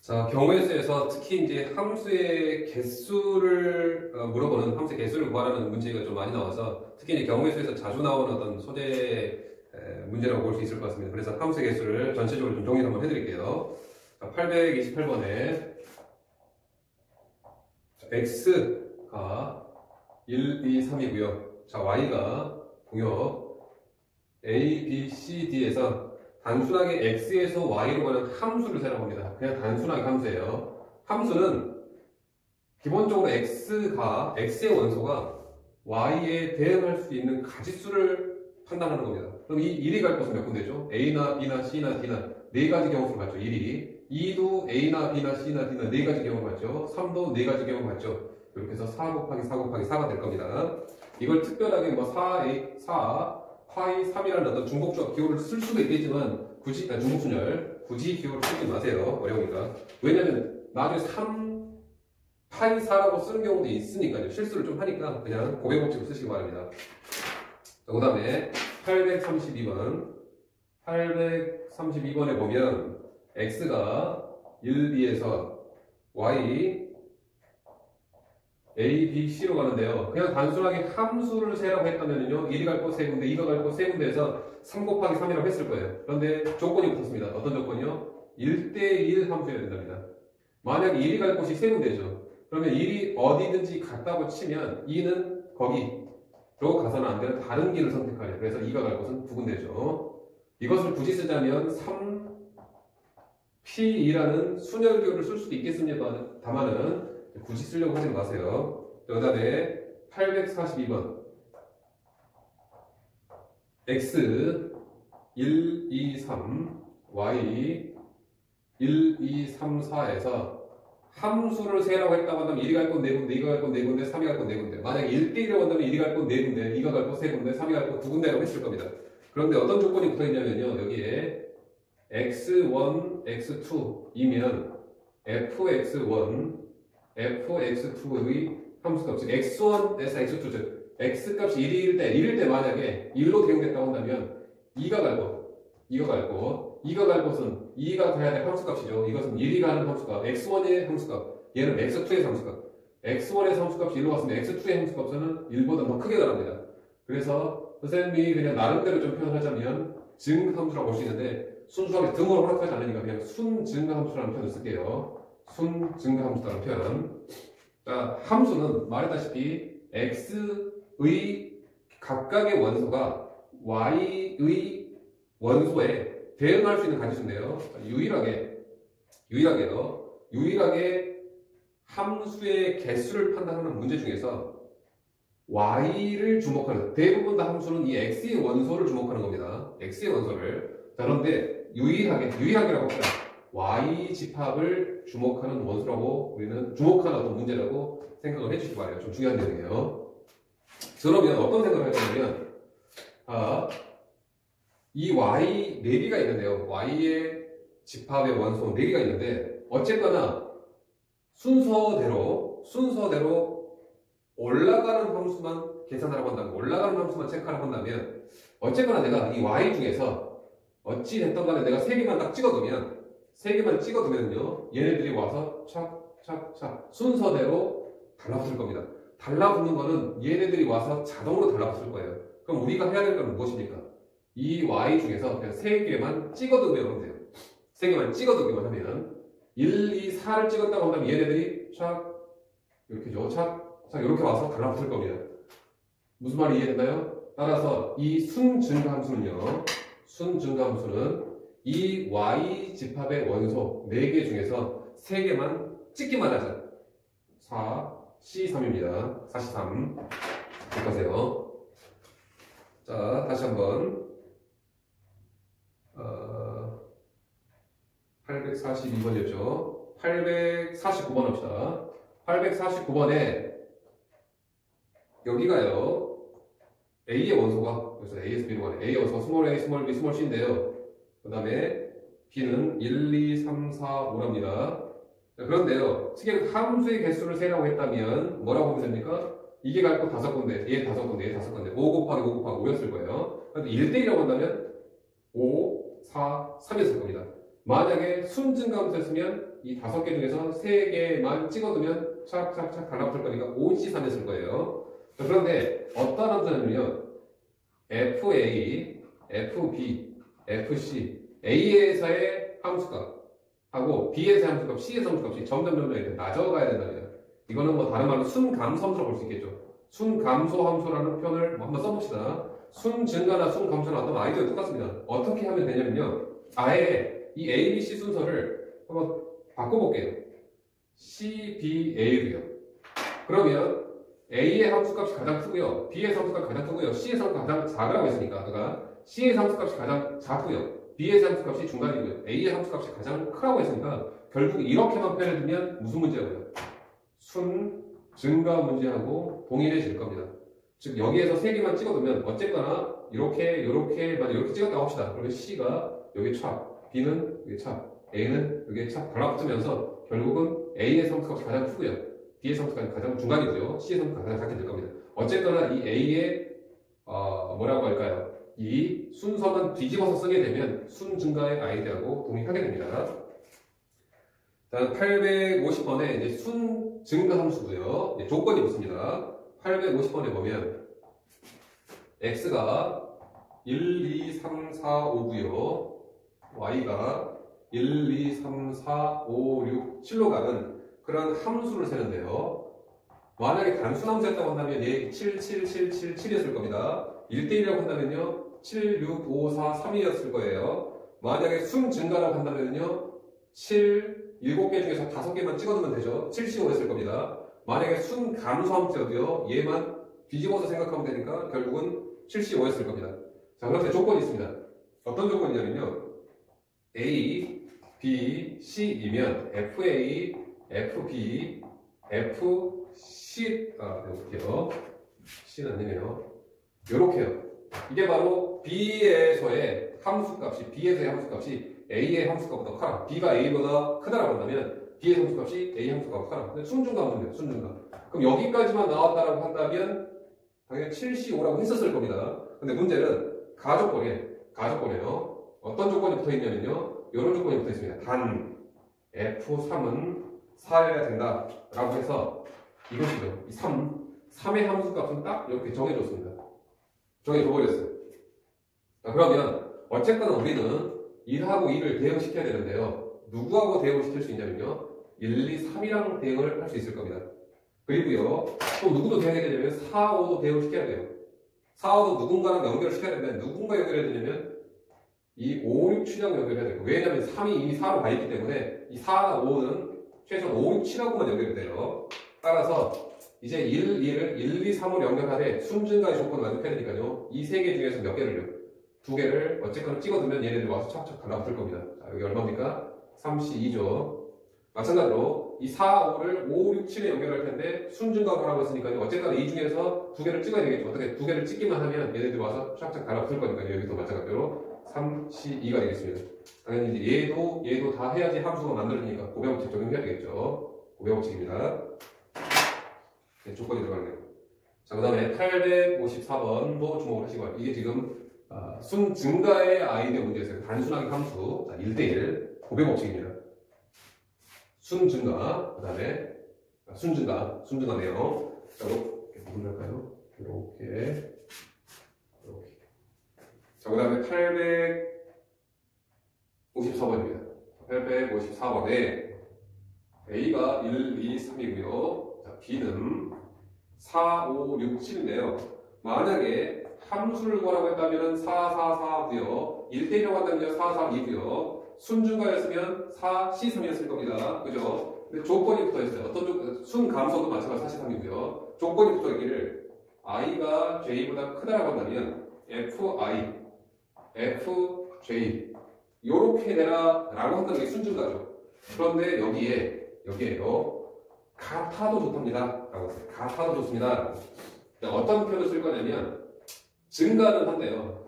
자, 경우의 수에서 특히 이제 함수의 개수를 물어보는 함수의 개수를 구하라는 문제가 좀 많이 나와서 특히 이제 경우의 수에서 자주 나오는 어떤 소재 문제라고 볼 수 있을 것 같습니다. 그래서 함수의 개수를 전체적으로 좀 정리를 한번 해드릴게요. 자, 828번에 x가 1, 2, 3이고요. 자, y가 공역 a, b, c, d에서 단순하게 x에서 y로 가는 함수를 세라고 합니다. 그냥 단순하게 함수예요. 함수는 기본적으로 x의 원소가 y에 대응할 수 있는 가지수를 판단하는 겁니다. 그럼 이 1이 갈 곳은 몇 군데죠? a나 b나 c나 d나 네 가지 경우를 갖죠. 1이 2도 a나 b나 c나 d나 네 가지 경우를 갖죠. 3도 네 가지 경우를 갖죠. 이렇게 해서 4 곱하기 4 곱하기 4가 될 겁니다. 이걸 특별하게 뭐 4a, 4 파이 3이라는 어떤 중복조합 기호를 쓸 수도 있겠지만 굳이 중복순열 굳이 기호를 쓰지 마세요. 어려우니까. 왜냐면 나중에 3 파이 4라고 쓰는 경우도 있으니까요. 실수를 좀 하니까 그냥 고백법칙을 쓰시기 바랍니다. 그 다음에 832번에 보면 x가 1, 2에서 y A, B, C로 가는데요. 그냥 단순하게 함수를 세라고 했다면요. 1이 갈 곳 3군데, 2가 갈 곳 3군데에서 3 곱하기 3이라고 했을 거예요. 그런데 조건이 붙었습니다. 어떤 조건이요? 1대1 함수여야 된답니다. 만약에 1이 갈 곳이 3군데죠. 그러면 1이 어디든지 같다고 치면 2는 거기로 가서는 안 되는 다른 길을 선택하래요. 그래서 2가 갈 곳은 2군데죠. 이것을 굳이 쓰자면 3P2라는 순열기호를 쓸 수도 있겠습니다만은 굳이 쓰려고 하지 마세요. 그 다음에 842번 x 1, 2, 3 y 1, 2, 3, 4에서 함수를 세라고 했다고 한다면 1이 갈 곳 4군데, 2가 갈 곳 4군데, 3이 갈 곳 4군데. 만약에 1대1이라고 한다면 1이 갈 곳 4군데, 2가 갈 곳 3군데, 3이 갈 곳 2군데라고 했을 겁니다. 그런데 어떤 조건이 붙어있냐면요. 여기에 x1, x2이면 fx1 fx2의 함수값, 즉 x1에서 x2, 즉 x값이 1일 때 만약에 1로 대응됐다고 한다면 2가 갈 곳은 2가 가야 될 함수값이죠. 이것은 1이 가는 함수값, x1의 함수값, 얘는 x2의 함수값. x1의 함수값이 1로 갔으면 x2의 함수값은 1보다 더 크게 나갑니다. 그래서 선생님이 그냥 나름대로 좀 표현하자면 증함수라고 볼 수 있는데 순수하게 등을 허락하지 않으니까 그냥 순증함수라는 표현을 쓸게요. 순증가함수라는 표현. 자, 함수는 말했다시피 x의 각각의 원소가 y의 원소에 대응할 수 있는 가지수인데요. 유일하게 함수의 개수를 판단하는 문제 중에서 y를 주목하는, 대부분 다 함수는 이 x의 원소를 주목하는 겁니다. x의 원소를. 자, 그런데 유일하게라고 합시다. y 집합을 주목하는 원소라고 우리는 주목하는 어떤 문제라고 생각을 해주시기 바래요. 좀 중요한 내용이에요. 그러면 어떤 생각을 할 거냐면 이 y 4개가 있는데요. y의 집합의 원소 4개가 있는데 어쨌거나 순서대로 올라가는 함수만 계산하라고 한다면, 올라가는 함수만 체크하라고 한다면 어쨌거나 내가 이 y 중에서 어찌 됐던 간에 내가 3개만 딱 찍어두면요, 얘네들이 와서 착착착 순서대로 달라붙을 겁니다. 달라붙는 거는 얘네들이 와서 자동으로 달라붙을 거예요. 그럼 우리가 해야 될 건 무엇입니까? 이 y 중에서 그냥 3개만 찍어두면 하면 돼요. 3개만 찍어두기만 하면 1, 2, 4를 찍었다고 한다면 얘네들이 착 이렇게죠. 착 이렇게 와서 달라붙을 겁니다. 무슨 말이 이해됐나요? 따라서 이 순증가함수는 이 y 집합의 원소 4개 중에서 3개만 찍기만 하자. 4, C3입니다. 43. 기억하세요. 자, 다시 한번 842번이었죠. 849번 합시다. 849번에 여기가요. A의 원소가, 그래서 A에서 B로 가네. A의 원소가 스몰 a, 스몰 b, 스몰 c인데요. 그 다음에 B는 1, 2, 3, 4, 5랍니다. 그런데요, 지금 함수의 개수를 세라고 했다면 뭐라고 보면 됩니까? 이게 갈 거 5군데, 얘 5군데, 얘 5군데, 5 곱하기 5 곱하기 5였을 거예요. 그런데 1대1이라고 한다면 5, 4, 3이었을 겁니다. 만약에 순증가함수였으면 이 5개 중에서 3개만 찍어두면 착착착 달라붙을 거니까 OC3을 쓸 거예요. 그런데 어떤 함수냐면요. FA, FB, FC, A에서의 함수값 하고 B에서의 함수값, C에서 함수값이 점점 이렇게 낮아가야 된다고요. 이거는 뭐 다른 말로 순감소함수라고 볼 수 있겠죠. 순감소함수라는 표현을 한번 써봅시다. 순증가나 순감소나 어떤 아이디어 똑같습니다. 어떻게 하면 되냐면요. 아예 이 A, B, C 순서를 한번 바꿔볼게요. C, B, A로요. 그러면 A의 함수값이 가장 크고요. B의 함수값이 가장 크고요. C의 함수값이 가장 작으라고 했으니까 아까 C의 함수값이 가장 작고요. B의 함수값이 중간이고요. A의 함수값이 가장 크라고 했으니까 결국 이렇게만 표현해두면 무슨 문제라고요? 순, 증가 문제하고 동일해질 겁니다. 즉 여기에서 3개만 찍어두면 어쨌거나 이렇게 찍었다고 합시다. 그러면 C가 여기 촥, B는 여기 촥, A는 여기 촥 달라붙으면서 결국은 A의 함수값이 가장 크고요. B의 함수값이 가장 중간이고요. C의 함수가 가장 작게 될 겁니다. 어쨌거나 이 A의 뭐라고 할까요? 이 순서만 뒤집어서 쓰게 되면 순 증가의 아이디하고 동일하게 됩니다. 자, 850번에 이제 순 증가 함수고요. 조건이 붙습니다. 850번에 보면 x가 1, 2, 3, 4, 5고요. y가 1, 2, 3, 4, 5, 6, 7로 가는 그런 함수를 세는데요. 만약에 단순 함수였다고 한다면 얘 7, 7, 7, 7, 7이었을 겁니다. 1대1이라고 한다면요. 7, 6, 5, 4, 3이었을 거예요. 만약에 순 증가라고 한다면요. 7, 7개 중에서 5개만 찍어두면 되죠. 75였을 겁니다. 만약에 순 감소함수여도요. 얘만 뒤집어서 생각하면 되니까 결국은 75였을 겁니다. 자, 그런데 조건이 있습니다. 어떤 조건이냐면요. A, B, C이면 FA, FB, FC, 이렇게요. C는 아니네요. 요렇게요. 이게 바로 B에서의 함수값이 A의 함수값보다 커라. B가 A보다 크다라고 한다면 B의 함수값이 A 함수값보다 커라. 근데 순증가 함수입니다. 순증가. 그럼 여기까지만 나왔다라고 한다면 당연히 75라고 했었을 겁니다. 근데 문제는 가조건이에요. 어떤 조건이 붙어 있냐면요. 이런 조건이 붙어 있습니다. 단 F3은 4여야 된다. 라고 해서 이것이죠. 이 3의 함수값은 딱 이렇게 정해줬습니다. 정해줘버렸어요. 자, 그러면 어쨌거나 우리는 1하고 2를 대응시켜야 되는데요. 누구하고 대응을 시킬 수 있냐면요. 1, 2, 3이랑 대응을 할 수 있을 겁니다. 그리고요. 또 누구도 대응해야 되냐면 4, 5도 대응을 시켜야 돼요. 4, 5도 누군가랑 연결을 시켜야 되는데 누군가 연결해야 되냐면 이 5, 6, 7하고 연결해야 돼요. 왜냐면 3이 이미 4로 가 있기 때문에 이 4, 5는 최소한 5, 6, 7하고만 연결이 돼요. 따라서 이제 1, 2, 3으로 연결하되 순증가의 조건을 만족해야 되니까요. 이 3개 중에서 몇 개를요? 2개를 어쨌거나 찍어두면 얘네들이 와서 착착 달라붙을 겁니다. 자, 여기 얼마입니까? 32죠. 마찬가지로 이 4, 5를 5, 6, 7에 연결할 텐데 순증가로 하라고 했으니까요. 어쨌거나 이 중에서 2개를 찍어야 되겠죠. 어떻게 2개를 찍기만 하면 얘네들이 와서 착착 달라붙을 거니까요. 여기도 마찬가지로 32가 되겠습니다. 당연히 이제 얘도 다 해야지 함수가 만들어지니까 고배법칙 적용해야 되겠죠. 고배법칙입니다. 네, 조건이 들어가네요. 자, 그 다음에 854번도 주목을 하시고요. 이게 지금 순 증가의 아이디어 문제였어요. 단순하게 함수. 자, 1대1 고배법칙입니다. 순 증가, 그 다음에 순증가네요. 자, 이렇게 부분 할까요? 이렇게. 자, 그 다음에 854번입니다. 854번에 A가 1, 2, 3이고요. 자, B는 4, 5, 6, 7인데요. 만약에 함수를 구하라고 했다면 4, 4, 4고요. 1대1이라고 한다면 4, 4, 2고요. 순증가였으면 4, C3이었을 겁니다. 그죠? 근데 조건이 붙어 있어요. 어떤 조건? 순감소도 마찬가지로 43이고요. 조건이 붙어 있기를 I가 J보다 크다라고 한다면 FI, FJ 요렇게 되라 라고 한다는 게 순증가죠. 그런데 여기에요. 같아도 좋답니다. 라고 했어요. 같아도 좋습니다. 어떤 표현을 쓸 거냐면 증가는 한대요.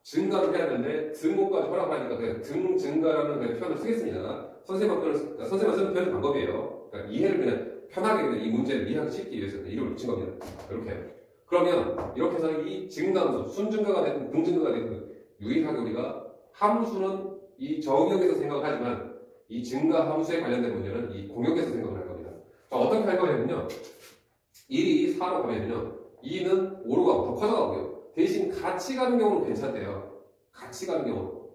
증가를 해야 되는데 등호까지 허락하니까 그냥 등 증가라는 표현을 쓰겠습니다. 선생님만 쓰는 표현 방법이에요. 그러니까 이해를 그냥 편하게 그냥 이 문제를 이해하기 쉽기 위해서 이름을 붙인 겁니다. 이렇게. 그러면 이렇게 해서 이 증가함수, 순증가가 됐든 등증가가 됐든 유일하게 우리가 함수는 이 정역에서 생각을 하지만 이 증가 함수에 관련된 문제는 이 공역에서 생각을 할 겁니다. 자, 어떻게 할 거냐면요. 1이 4로 가면요. 2는 5로 가고 더 커져가고요. 대신 같이 가는 경우는 괜찮대요. 같이 가는 경우.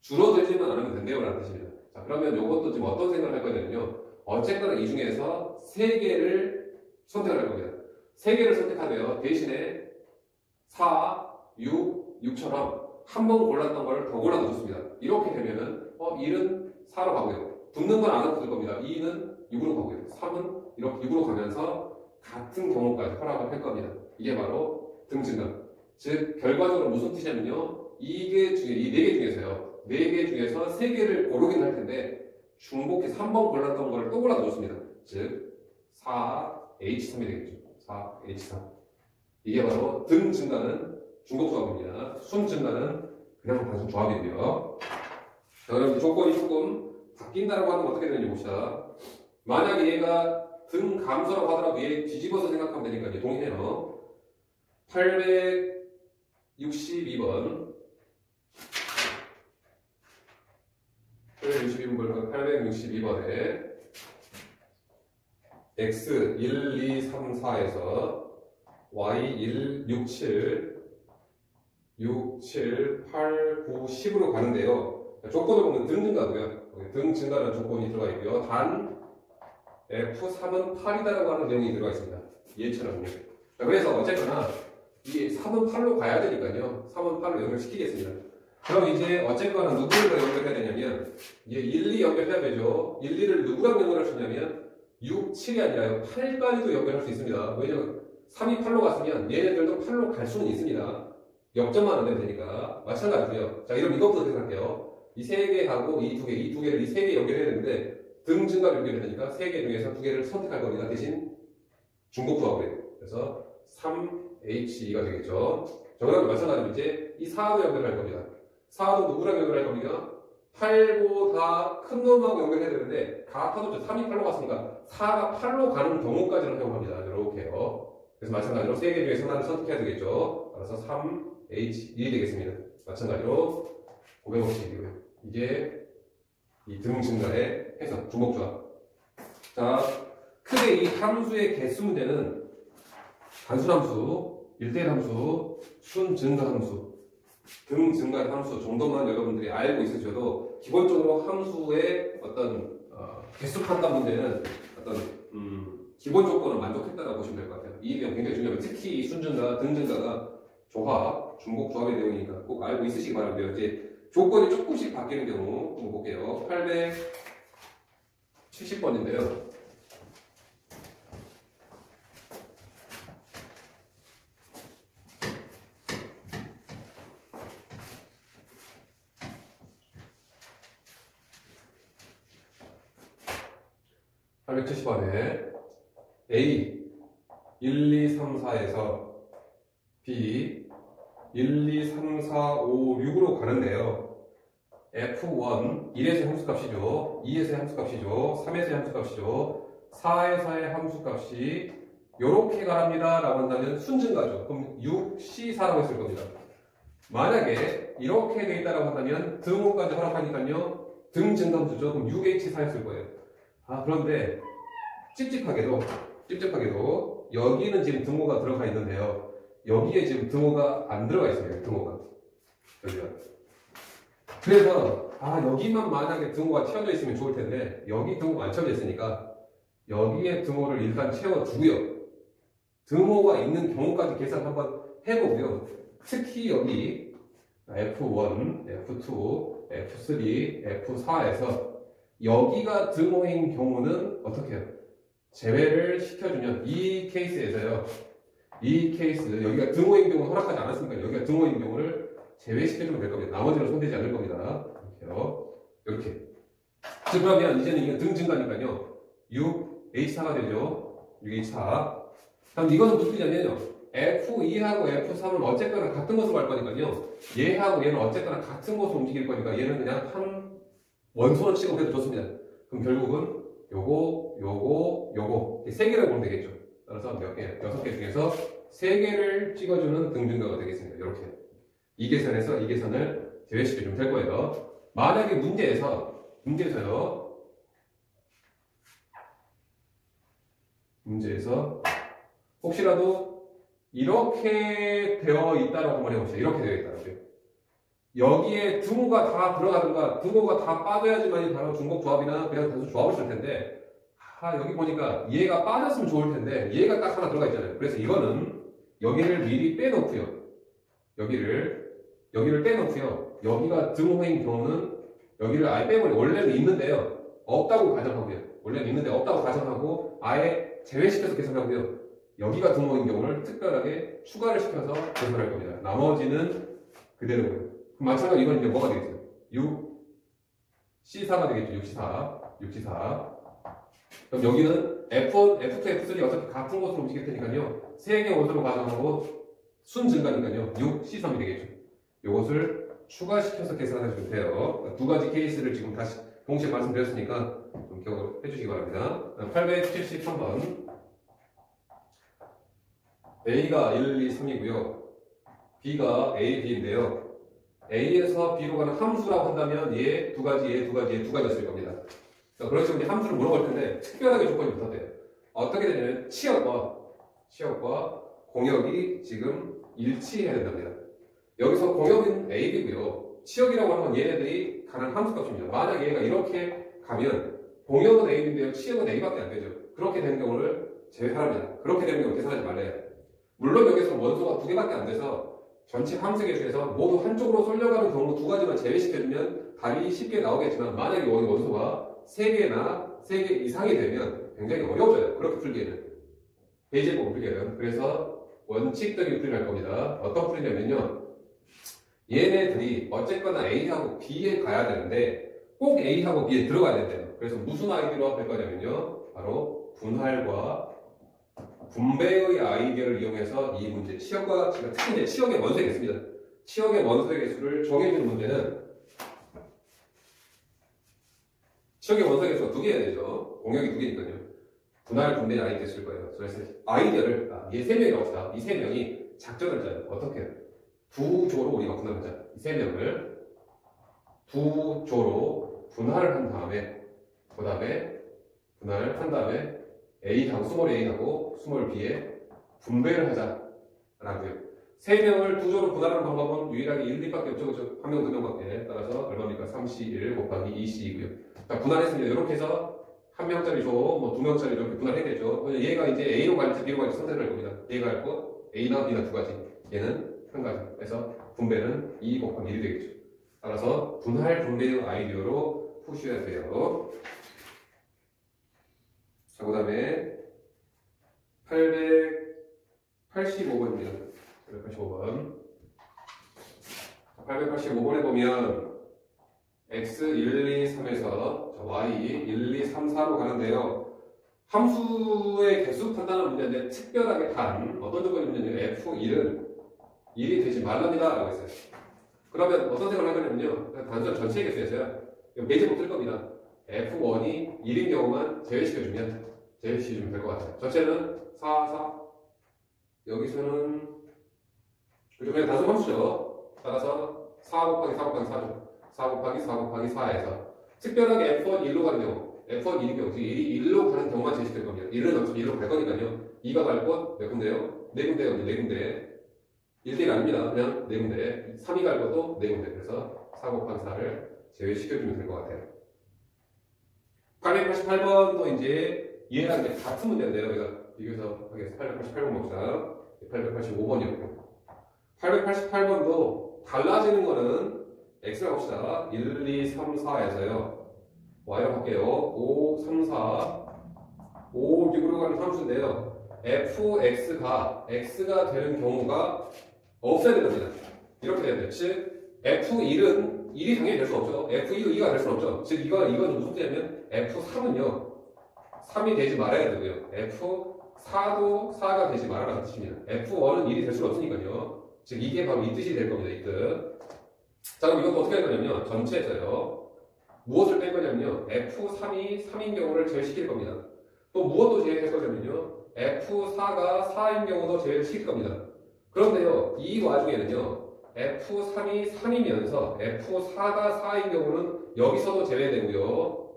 줄어들지만 않으면 된대요. 라는 뜻입니다. 자, 그러면 이것도 지금 어떤 생각을 할 거냐면요. 어쨌거나 이 중에서 3개를 선택을 할 겁니다. 3개를 선택하면 대신에 4, 6, 6처럼 한 번 골랐던 걸 더 골라도 좋습니다. 이렇게 되면은 1은 4로 가고요. 붙는 건 안 하고 될 겁니다. 2는 6으로 가고요. 3은 이렇게 6으로 가면서 같은 경우까지 허락을 할 겁니다. 이게 바로 등증감. 즉 결과적으로 무슨 뜻이냐면요. 이 4개 중에서요. 4개 중에서 3개를 고르긴 할 텐데 중복해서 한 번 골랐던 걸 또 골라도 좋습니다. 즉 4H3이 되겠죠. 4H3. 이게 바로 등 증가는 중복 조합입니다. 순 증가는 그냥 단순 조합이고요. 자, 그럼 조건이 조금 바뀐다라고 하면 어떻게 되는지 봅시다. 만약에 얘가 등 감소라고 하더라도 얘 뒤집어서 생각하면 되니까 이제 동의해요. 862번 862번에 x 1, 2, 3, 4에서 y 1, 6, 7 6, 7, 8, 9, 10으로 가는데요. 조건을 보면 등 증가고요. 등 증가라는 조건이 들어가 있고요. 단 F3은 8이다라고 하는 내용이 들어가 있습니다. 얘처럼요. 그래서 어쨌거나 이 3은 8로 가야 되니까요. 3은 8로 연결시키겠습니다. 그럼 이제 어쨌거나 누구를 연결해야 되냐면 이제 1, 2 연결해야 되죠. 1, 2를 누구랑 연결할 수 있냐면 6, 7이 아니라요. 8까지도 연결할 수 있습니다. 왜냐면 3이 8로 갔으면 얘네들도 8로 갈 수는 있습니다. 역점만 안 되면 되니까. 마찬가지고요. 자, 이럼 이것부터 생각할게요. 이 3개하고 이 2개, 이 2개를 이 3개 연결해야 되는데 등 증가를 연결해야 되니까 3개 중에서 2개를 선택할 겁니다. 대신 중복 조합을 해요. 그래서 3H2가 되겠죠. 정답은 마찬가지로 이제 이 4도 연결할 겁니다. 4도 누구랑 연결할 겁니까? 8보다 큰 놈하고 연결해야 되는데 같아도 3이 8로 갔으니까 4가 8로 가는 경우까지는 사용합니다. 이렇게요. 그래서 마찬가지로 3개 중에서 하나를 선택해야 되겠죠. 따라서 3H1이 되겠습니다. 마찬가지로 550이고요. 이게 이 등 증가의 해석, 중복조합. 자, 크게 이 함수의 개수 문제는 단순함수, 1대1 함수, 순 증가 함수, 등 증가 함수 정도만 여러분들이 알고 있으셔도 기본적으로 함수의 어떤 개수 판단 문제는 어떤 기본 조건을 만족했다고 보시면 될 것 같아요. 이 내용 굉장히 중요해요. 특히 이 순증가, 등증가가 조합, 중복 조합의 내용이니까 꼭 알고 있으시기 바라고요. 이제 조건이 조금씩 바뀌는 경우 한번 볼게요. 870번인데요. A 1, 2, 3, 4에서 B 1, 2, 3, 4, 5, 6으로 가는데요. F1 1에서의 함수값이죠. 2에서의 함수값이죠. 3에서의 함수값이죠. 4에서의 함수값이 요렇게 가랍니다 라고 한다면 순증가죠. 그럼 6, C4라고 했을 겁니다. 만약에 이렇게 돼 있다라고 한다면 등호까지 허락하니까요. 등 증감수죠. 그럼 6H4였을 거예요. 그런데 찝찝하게도 여기는 지금 등호가 들어가 있는데요. 여기에 지금 등호가 안 들어가 있어요. 등호가 여기가. 그래서 여기만 만약에 등호가 튀어져 있으면 좋을 텐데 여기 등호가 안 튀어져 있으니까 여기에 등호를 일단 채워주고요. 등호가 있는 경우까지 계산 한번 해보고요. 특히 여기 F1, F2, F3, F4에서 여기가 등호인 경우는 어떻게 해요? 제외를 시켜주면 이 케이스에서요. 이 케이스 여기가 등호인 경우는 허락하지 않았으니까 여기가 등호인 경우를 제외시켜주면 될 겁니다. 나머지는 손대지 않을 겁니다. 이렇게요. 이렇게. 그러면 이제는 이게 등 증가니까요. 6H4가 되죠. 6H4. 그럼 이거는 무슨 뜻이냐면요. F2하고 F3은 어쨌거나 같은 곳으로 갈 거니까요. 얘하고 얘는 어쨌거나 같은 곳으로 움직일 거니까 얘는 그냥 한 원소로 취급해도 좋습니다. 그럼 결국은 요거 세 개를 보면 되겠죠. 따라서 몇 개? 6개 중에서 3개를 찍어주는 등증가가 되겠습니다. 이렇게 이 계산에서 이 계산을 제외시켜주면 될 거예요. 만약에 문제에서 혹시라도 이렇게 되어 있다라고 한번 해봅시다. 이렇게 되어 있다라고요. 여기에 등호가 다 들어가든가 등호가 다 빠져야지만이 바로 중복 조합이나 그냥 단순 조합을 쓸 텐데 여기 보니까 얘가 빠졌으면 좋을 텐데 얘가 딱 하나 들어가 있잖아요. 그래서 이거는 여기를 미리 빼놓고요. 여기를 빼놓고요. 여기가 등호인 경우는 여기를 아예 빼버려. 원래는 있는데요. 없다고 가정하고요. 원래는 있는데 없다고 가정하고 아예 제외시켜서 계산하고요. 여기가 등호인 경우를 특별하게 추가를 시켜서 계산할 겁니다. 나머지는 그대로고요. 그럼 마찬가지로 이건 이제 뭐가 되겠어요? 6C4가 되겠죠. 6C4. 그럼 여기는 F1, F2, F3 어차피 같은 곳으로 움직일 테니까요. 3개 원소로 가정하고 순 증가니까요. 6C3이 되겠죠. 이것을 추가시켜서 계산하시면 돼요. 두 가지 케이스를 지금 다시 동시에 말씀드렸으니까 좀 기억해 주시기 바랍니다. 873번. A가 1, 2, 3이고요. B가 A, B인데요. A에서 B로 가는 함수라고 한다면 얘 두 가지였을 겁니다. 그렇죠. 이제 함수를 물어볼 텐데 특별하게 조건이 붙었대요. 어떻게 되냐면 치역과 공역이 지금 일치해야 된답니다. 여기서 공역은 A, B고요. 치역이라고 하면 얘네들이 가는 함수값입니다. 만약 얘가 이렇게 가면 공역은 A, B인데요. 치역은 A밖에 안 되죠. 그렇게 되는 경우를 제외하랍니다. 그렇게 되는 경우 계산하지 말래요. 물론 여기서 원소가 2개밖에 안 돼서 전체 함수 계수에서 모두 한쪽으로 쏠려가는 경우 2가지만 제외시켜주면 답이 쉽게 나오겠지만 만약에 여기 원소가 3개 이상이 되면 굉장히 어려워져요. 그렇게 풀기에는. 베이직법을 풀기에는. 그래서 원칙적인 풀이를 할 겁니다. 어떤 풀이냐면요. 얘네들이 어쨌거나 A하고 B에 가야 되는데 꼭 A하고 B에 들어가야 된대요. 그래서 무슨 아이디어로 할 거냐면요. 바로 분할과 분배의 아이디어를 이용해서 이 문제, 치역과 특히 이제 치역의 원소의 개수입니다. 치역의 원소의 개수를 정해주는 문제는 치역의 원소의 개수가 2개여야 되죠. 공역이 2개니까요. 분할, 분배 아이디어 쓸 거예요. 그래서 아이디어를, 얘 3명이라고 합시다. 이 3명이 작전을 짜요. 어떻게 해요? 2조로 우리가 분할하자. 이 3명을 2조로 분할을 한 다음에, 그 다음에 분할한 다음에 A하고 스몰 A하고 스몰 B에 분배를 하자라고요. 3명을 2조로 분할하는 방법은 유일하게 1, 2밖에 없죠. 그렇죠? 1명, 2명밖에. 따라서 얼마입니까? 3C1 곱하기 2C이고요. 자, 분할했습니다. 이렇게 해서 1명짜리 조, 뭐 2명짜리 이렇게 분할해야겠죠. 얘가 이제 A로 갈지 B로 갈지 선택을 할 겁니다. A가 할 거, A나 B나 2가지. 얘는 1가지. 그래서 분배는 2 곱하기 1이 되겠죠. 따라서 분할 분배의 아이디어로 푸셔야 돼요. 자, 그 다음에 885번입니다. 885번. 885번에 보면 x 1, 2, 3에서 y 1, 2, 3, 4로 가는데요. 함수의 개수 판단하는 문제인데 특별하게 단 어떤 조건이 문제냐면 f1은 1이 되지 말랍니다 라고 했어요. 그러면 어떤 생각을 할 거냐면요. 단순 전체 개수에서요. 베이직법 쓸 겁니다. f1이 1인 경우만 제외시켜주면 될 것 같아요. 전체는 4, 4. 여기서는 그냥 단순 함수죠. 따라서 4 곱하기 4 곱하기 4죠. 4 곱하기 4 곱하기 4에서 특별하게 F1 1로 가는 경우, F1 1인 경우, 1로 가는 경우만 제시될 겁니다. 1은 어차피 1로 갈 거니까요. 2가 갈 곳 몇 군데요? 4군데요. 4군데. 1대1 아닙니다. 그냥 4군데. 3이 갈 것도 4군데. 그래서 4 곱하기 4를 제외시켜주면 될 것 같아요. 888번도 이제 얘랑 이제 같은 문제인데요. 우리가 비교해서 하겠습니다. 888번 봅시다. 885번이었고. 888번도 달라지는 거는 x라고 합시다. 1, 2, 3, 4에서요. y라고 할게요. 5, 3, 4, 5, 6으로 가는 함수인데요. fx가 x가 되는 경우가 없어야 됩니다. 이렇게 돼야 돼요. 즉 f1은 1이 당연히 될 수 없죠. f2도 2가 될 수 없죠. 즉 이건 무슨 뜻이냐면 f3은요. 3이 되지 말아야 되고요. f4도 4가 되지 말아라는 뜻입니다. f1은 1이 될 수 없으니까요. 즉 이게 바로 이 뜻이 될 겁니다. 이 뜻. 자, 그럼 이것도 어떻게 할 거냐면 전체에서요. 무엇을 뺄 거냐면요. f3이 3인 경우를 제외시킬 겁니다. 또 무엇도 제외할 거냐면요. f4가 4인 경우도 제외시킬 겁니다. 그런데요. 이 와중에는요. f3이 3이면서 f4가 4인 경우는 여기서도 제외되고요.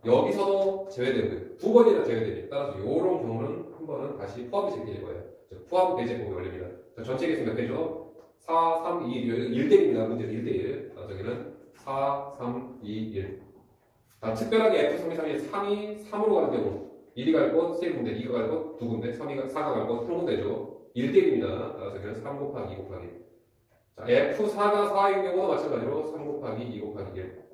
여기서도 제외되고요. 두 번이나 제외됩니다. 따라서 이런 경우는 한 번은 다시 포함이 시킬 거예요. 포함 배제법이 걸립니다. 자, 전체 계수 몇 개죠? 4, 3, 2, 1. 1대1입니다. 문제는 1대1. 저기는 4, 3, 2, 1. 자, 특별하게 F3, 3이 3이 3으로 가는 경우 1이 갈 곳 3군데, 2가 갈 곳 2군데, 4가 갈 곳 1군데죠. 1대1입니다. 따라서 여기는 3 곱하기 2 곱하기 1. 자, F4가 4인 경우도 마찬가지로 3 곱하기 2 곱하기 1.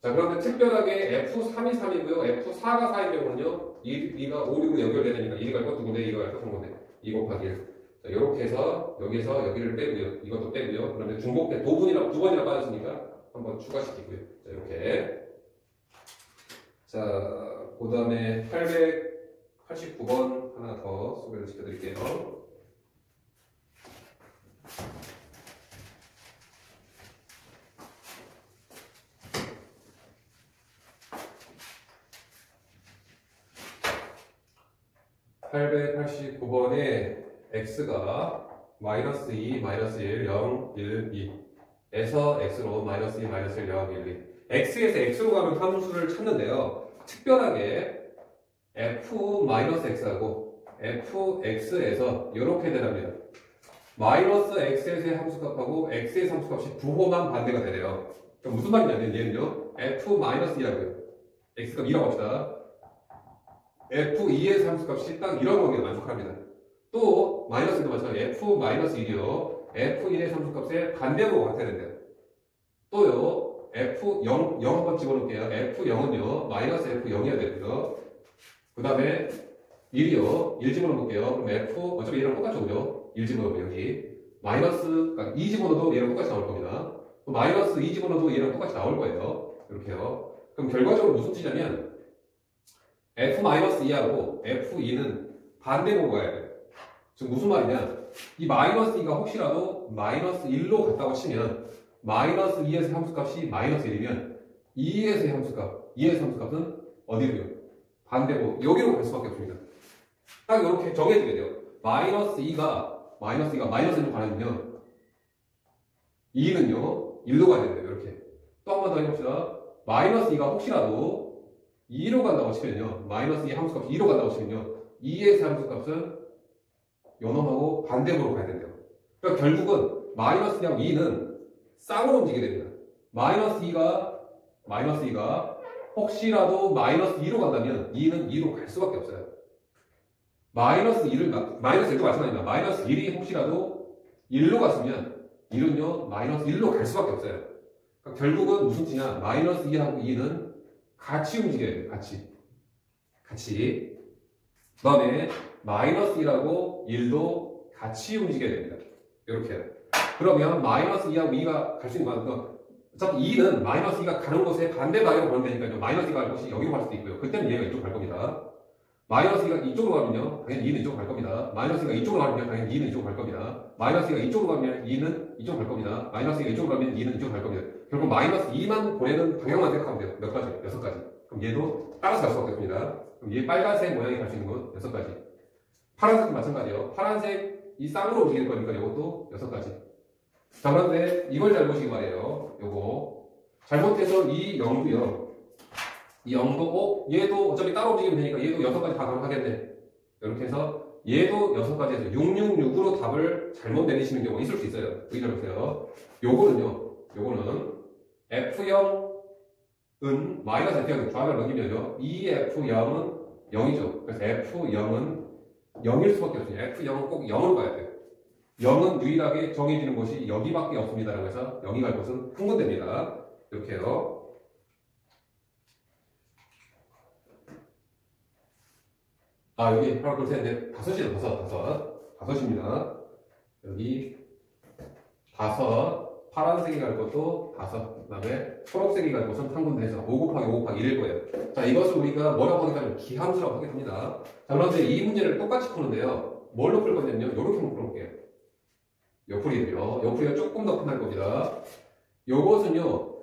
자, 그런데 특별하게 F3이 3이고요. F4가 4인 경우는요. 2가 5, 6으로 연결되야 되니까 1이 갈 곳 2군데, 2가 갈 곳 3군데. 2 곱하기 1. 자, 이렇게 해서 여기서 여기를 빼고요. 이것도 빼고요. 그런데 중복해 두 번이나 빠졌으니까 한번 추가시키고요. 자, 이렇게. 자, 그 다음에 889번 하나 더 소개를 시켜드릴게요. (889번에) x가 마이너스 2, 마이너스 1, 0, 1, 2에서 x로 마이너스 2, 마이너스 1, 0, 1, 2 x에서 x로 가는 함수를 찾는데요. 특별하게 f-x하고 fx에서 이렇게 되답니다. 마이너스 x에서의 함수값하고 x의 함수값이 부호만 반대가 되네요. 그럼 무슨 말이냐면 얘는요. f-2하고요. x값 2라고 합시다. f2에서 함수값이 딱 이런 관계에 만족합니다. 또 마이너스도 마찬가지로 f-1이요. f1의 함수값에 반대로 같아야 된대요. 또요. f0 한번 집어넣을게요. f0은요. 마이너스 f0이어야 되고요. 그 다음에 1이요. 1 집어넣을게요. 그럼 f 어차피 얘랑 똑같죠, 그죠? 1 집어넣으면 여기 마이너스 그러니까 2 집어넣어도 얘랑 똑같이 나올 겁니다. 또 마이너스 2 집어넣어도 얘랑 똑같이 나올 거예요. 이렇게요. 그럼 결과적으로 무슨 뜻이냐면 f-2하고 f2는 반대로 가야 돼요. 지금 무슨 말이냐? 이 마이너스 2가 혹시라도 마이너스 1로 갔다고 치면 마이너스 2에서 함수값이 마이너스 1이면 2에서의 함수값, 2에서 함수값은 어디로요? 반대로 여기로 갈 수밖에 없습니다. 딱 이렇게 정해지게 돼요. 마이너스 2가 마이너스 1로 가려면요. 2는요. 1로 가야 돼요. 이렇게. 또 한 번 더 해봅시다. 마이너스 2가 혹시라도 2로 간다고 치면요. 마이너스 2 함수값이 2로 간다고 치면요. 2에서 함수값은 요놈하고 반대로 가야 된대요. 그러니까 결국은 마이너스 2하고 2는 쌍으로 움직이게 됩니다. 마이너스 2가 혹시라도 마이너스 2로 간다면 2는 2로 갈 수밖에 없어요. 마이너스 1도 마찬가지입니다. 마이너스 1이 혹시라도 1로 갔으면 1은요 마이너스 1로 갈 수밖에 없어요. 그러니까 결국은 무슨 뜻이냐? 마이너스 2하고 2는 같이 움직여야 돼요. 같이. 그 다음에 마이너스 1하고 1도 같이 움직여야 됩니다. 이렇게. 그러면 마이너스 2하고 2가 갈 수 있는 거 어차피 2는 마이너스 2가 가는 곳에 반대 방향으로 가면 되니까요. 마이너스 2가 갈 곳이 여기로 갈 수도 있고요. 그때는 얘가 이쪽으로 갈 겁니다. 마이너스 2가 이쪽으로 가면요. 당연히 2는 이쪽으로 갈 겁니다. 마이너스 2가 이쪽으로 가면 당연히 2는 이쪽으로 갈 겁니다. 마이너스 2가 이쪽으로 가면 2는 이쪽으로 갈 겁니다. 마이너스 2가 이쪽으로 가면 2는 이쪽으로 갈 겁니다. 결국 마이너스 2만 보내는 방향만 생각하면 돼요. 몇 가지? 6가지. 그럼 얘도 따라서 갈 수가 없겠습니다. 그럼 얘 빨간색 모양이 갈 수 있는 건 6가지. 파란색도 마찬가지예요. 파란색 이 쌍으로 움직일 거니까 이것도 6가지. 자, 그런데 이걸 잘 보시기 바래요. 요거 잘못해서 이 0도요. 이 0도 얘도 어차피 따로 움직이면 되니까 얘도 6가지 다 가능하겠네. 이렇게 해서 얘도 6가지에서 666으로 답을 잘못 내리시는 경우가 있을 수 있어요. 여기 잘 보세요. 요거는 F0은 마이너스 F0 좌변을 넘기면요. 이 F0은 0이죠. 그래서 F0은 0일 수밖에 없어요. F0은 꼭 0으로 가야 돼요. 0은 유일하게 정해지는 곳이 여기밖에 없습니다라고 해서 0이 갈 곳은 한 군데입니다. 이렇게요. 여기 하나 둘 셋 넷 다섯이죠. 다섯입니다. 여기 5 파란색이 갈 곳도 5 그 다음에 초록색이 갈 곳은 한 군데에서 5 곱하기 5 곱하기 1일 거예요. 자, 이것을 우리가 뭐라고 하니까 기함수라고 하겠습니다. 자, 그런데 이 문제를 똑같이 푸는데요. 뭘로 풀 거냐면요. 이렇게 한번 풀어볼게요. 옆풀이들요. 옆풀이가 조금 더 끝날 겁니다. 요것은요.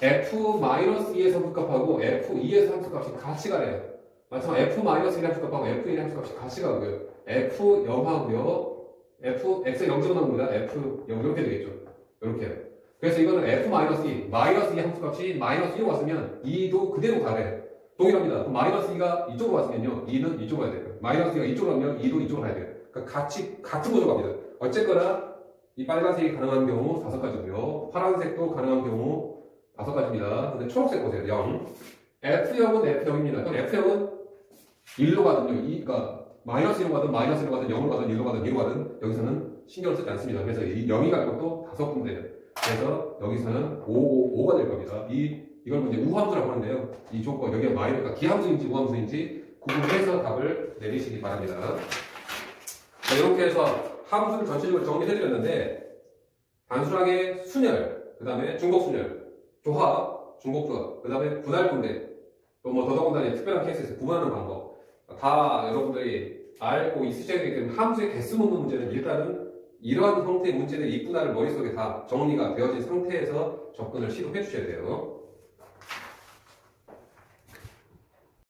F-2의 함수값하고 F2의 함수값이 같이 가래요. 마찬가지로 F-1의 함수값하고 F1의 함수값이 같이 가고요. F0하고요. X0 집어넣는 겁니다. F0 이렇게 되겠죠. 이렇게. 그래서 이거는 f-2, -2 함수값이 -2로 왔으면 2도 그대로 가래. 동일합니다. 그럼 -2가 이쪽으로 왔으면요. 2는 이쪽으로 가야 돼요. -2가 이쪽으로 가면 2도 이쪽으로 가야 돼요. 그러니까 같은 구조 갑니다. 어쨌거나 이 빨간색이 가능한 경우 5가지고요. 파란색도 가능한 경우 5가지입니다. 근데 초록색 보세요. 0. F형은 F형입니다. 그럼 F형은 1로 가든요. 그러니까 -1로 가든 -1로 가든 0으로 가든 1로 가든 2로 가든 여기서는 신경을 쓰지 않습니다. 그래서 이 0이 갈 것도 5군데예요. 그래서 여기서는 5가 될 겁니다. 이걸 이제 우함수라고 하는데요. 이 조건, 여기가 그러니까 기함수인지 우함수인지 구분해서 답을 내리시기 바랍니다. 자, 이렇게 해서 함수를 전체적으로 정리해드렸는데, 단순하게 순열, 그 다음에 중복순열, 조합, 중복조합, 그 다음에 분할분배, 또 뭐 더더군다나 특별한 케이스에서 구분하는 방법, 다 여러분들이 알고 있으셔야 되기 때문에 함수의 개수 묻는 문제는 일단은 이러한 형태의 문제들 이 분할을 머릿속에 다 정리가 되어진 상태에서 접근을 시도해 주셔야 돼요.